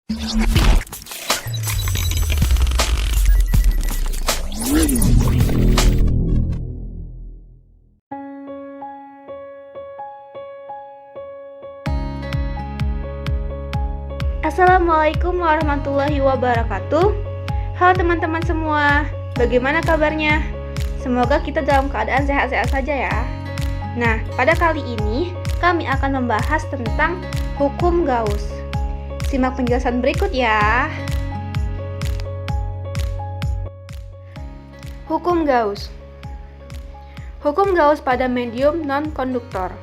Assalamualaikum warahmatullahi wabarakatuh. Halo teman-teman semua, bagaimana kabarnya? Semoga kita dalam keadaan sehat-sehat saja ya. Nah, pada kali ini kami akan membahas tentang hukum Gauss. Simak penjelasan berikut ya. Hukum Gauss. Hukum Gauss pada medium non-konduktor.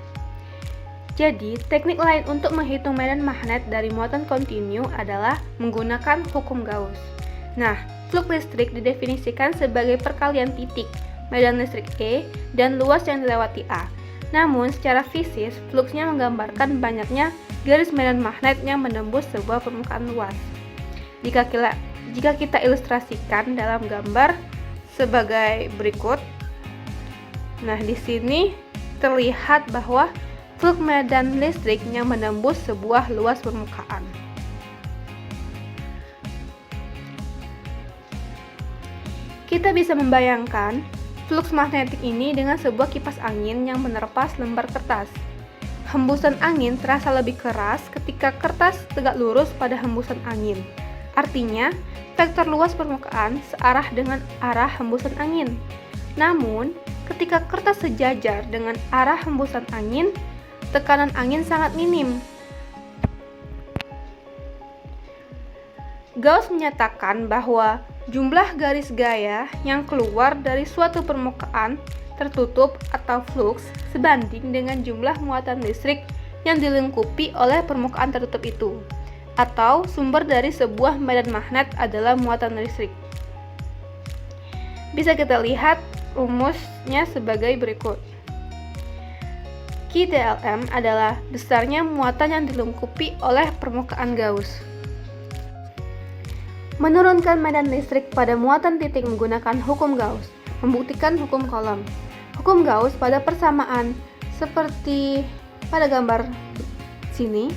Jadi, teknik lain untuk menghitung medan magnet dari muatan kontinu adalah menggunakan hukum Gauss. Nah, flux listrik didefinisikan sebagai perkalian titik medan listrik E dan luas yang dilewati A. Namun, secara fisis, fluksnya menggambarkan banyaknya garis medan magnet yang menembus sebuah permukaan luas. Jika kita ilustrasikan dalam gambar sebagai berikut. Nah, di sini terlihat bahwa flux medan listrik yang menembus sebuah luas permukaan. Kita bisa membayangkan flux magnetik ini dengan sebuah kipas angin yang menerpa lembar kertas. Hembusan angin terasa lebih keras ketika kertas tegak lurus pada hembusan angin. Artinya, vektor luas permukaan searah dengan arah hembusan angin. Namun, ketika kertas sejajar dengan arah hembusan angin, tekanan angin sangat minim. Gauss menyatakan bahwa jumlah garis gaya yang keluar dari suatu permukaan tertutup atau flux sebanding dengan jumlah muatan listrik yang dilingkupi oleh permukaan tertutup itu, atau sumber dari sebuah medan magnet adalah muatan listrik. Bisa kita lihat rumusnya sebagai berikut. QTLM adalah besarnya muatan yang dilingkupi oleh permukaan Gauss. Menurunkan medan listrik pada muatan titik menggunakan hukum Gauss. Membuktikan hukum Coulomb. Hukum Gauss pada persamaan seperti pada gambar sini.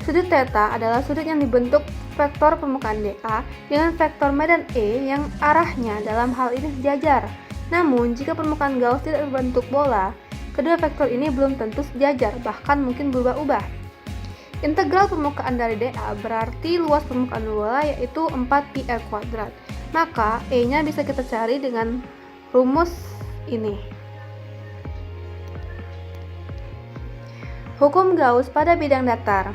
Sudut theta adalah sudut yang dibentuk vektor permukaan dA dengan vektor medan E yang arahnya dalam hal ini sejajar. Namun, jika permukaan Gauss tidak berbentuk bola, kedua vektor ini belum tentu sejajar, bahkan mungkin berubah-ubah. Integral permukaan dari dA berarti luas permukaan bola yaitu 4πr². Maka E-nya bisa kita cari dengan rumus ini. Hukum Gauss pada bidang datar.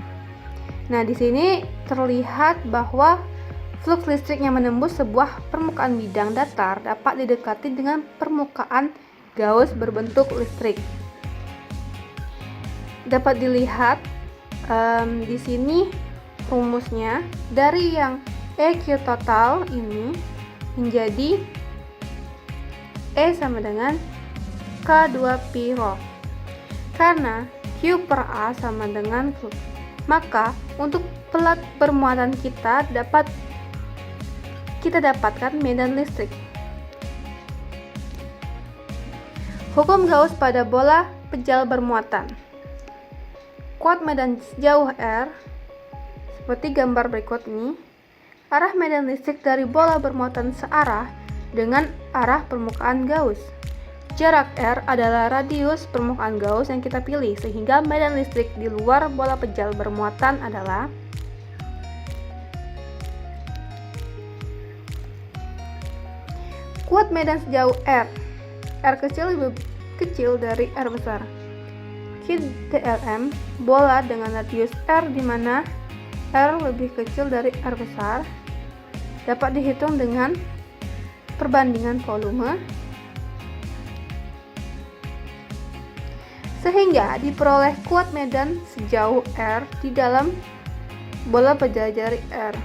Nah, di sini terlihat bahwa flux listrik yang menembus sebuah permukaan bidang datar dapat didekati dengan permukaan Gauss berbentuk listrik. Dapat dilihat di sini rumusnya dari yang EQ total ini menjadi E sama dengan K2pi rho. Karena Q per A sama dengan flux, maka untuk pelat bermuatan kita dapatkan medan listrik. Hukum Gauss pada bola pejal bermuatan. Kuat medan sejauh R, seperti gambar berikut ini, arah medan listrik dari bola bermuatan searah dengan arah permukaan Gauss. Jarak R adalah radius permukaan Gauss yang kita pilih, sehingga medan listrik di luar bola pejal bermuatan adalah kuat medan sejauh R. R kecil lebih kecil dari R besar. QTLM bola dengan radius R di mana R lebih kecil dari R besar dapat dihitung dengan perbandingan volume sehingga diperoleh kuat medan sejauh R di dalam bola pejal jari R.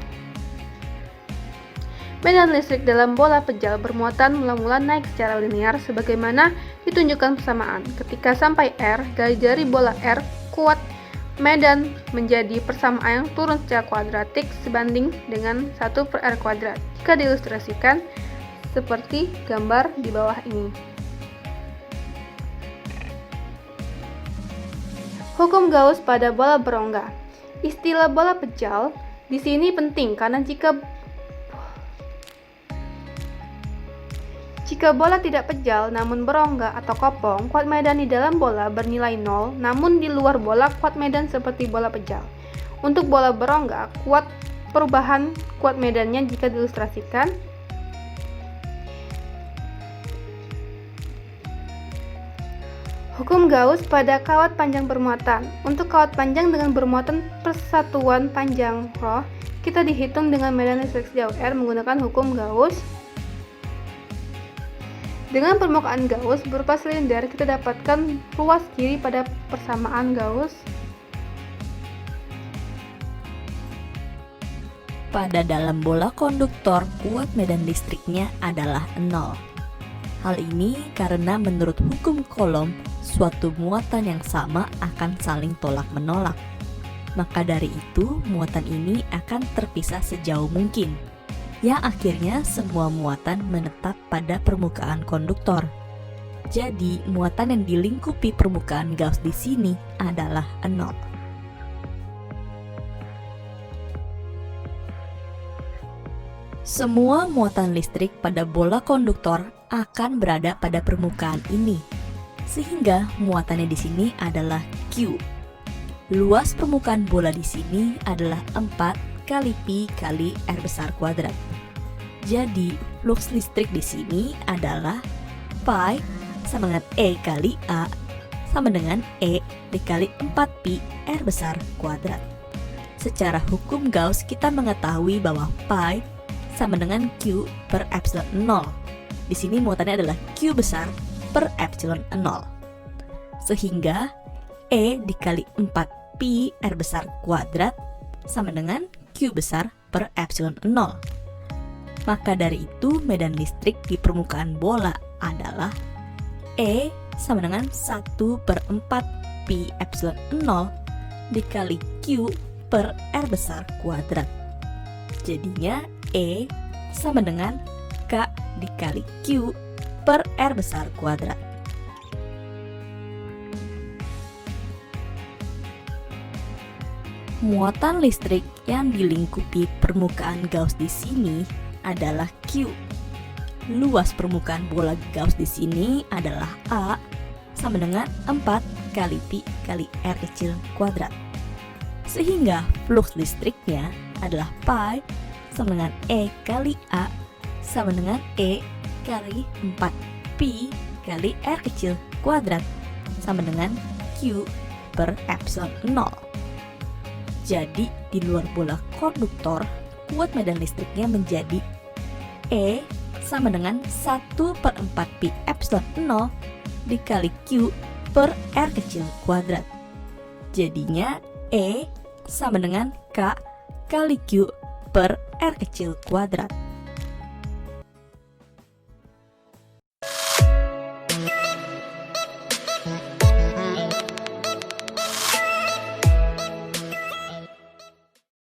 Medan listrik dalam bola pejal bermuatan mula-mula naik secara linear sebagaimana ditunjukkan persamaan. Ketika sampai R, dari jari bola R, kuat medan menjadi persamaan yang turun secara kuadratik sebanding dengan 1/r². Jika diilustrasikan seperti gambar di bawah ini. Hukum Gauss pada bola berongga. Istilah bola pejal Di sini penting karena jika bola tidak pejal namun berongga atau kopong, kuat medan di dalam bola bernilai 0, namun di luar bola kuat medan seperti bola pejal. Untuk bola berongga, perubahan kuat medannya jika diilustrasikan hukum Gauss pada kawat panjang bermuatan. Untuk kawat panjang dengan bermuatan persatuan panjang ρ, kita dihitung dengan medan listrik sejauh R menggunakan hukum Gauss. Dengan permukaan Gauss berupa silinder, kita dapatkan ruas kiri pada persamaan Gauss. Pada dalam bola konduktor, kuat medan listriknya adalah 0. Hal ini karena menurut hukum Coulomb, suatu muatan yang sama akan saling tolak-menolak. Maka dari itu, muatan ini akan terpisah sejauh mungkin, yang akhirnya semua muatan menetap pada permukaan konduktor. Jadi, muatan yang dilingkupi permukaan Gauss di sini adalah 0. Semua muatan listrik pada bola konduktor akan berada pada permukaan ini, sehingga muatannya di sini adalah Q. Luas permukaan bola di sini adalah 4 kali Pi kali R besar kuadrat. Jadi, flux listrik di sini adalah Pi sama dengan E kali A sama dengan E dikali 4Pi R besar kuadrat. Secara hukum Gauss kita mengetahui bahwa Pi sama dengan Q per epsilon 0. Di sini muatannya adalah Q besar per epsilon 0. Sehingga E dikali 4Pi R besar kuadrat sama dengan Q besar per epsilon 0. Maka dari itu medan listrik di permukaan bola adalah E sama dengan 1 per 4 Pi epsilon 0 dikali Q per R besar kuadrat. Jadinya E sama dengan K dikali Q per R besar kuadrat. Muatan listrik yang dilingkupi permukaan Gauss di sini adalah Q. Luas permukaan bola Gauss di sini adalah A sama dengan 4 kali Pi kali R kecil kuadrat. Sehingga flux listriknya adalah Pi sama dengan E kali A sama dengan E kali 4Pi kali R kecil kuadrat sama dengan Q per epsilon 0. Jadi di luar bola konduktor, kuat medan listriknya menjadi E sama dengan 1 per 4Pi epsilon 0 dikali Q per R kecil kuadrat. Jadinya E sama dengan K kali Q per R kecil kuadrat.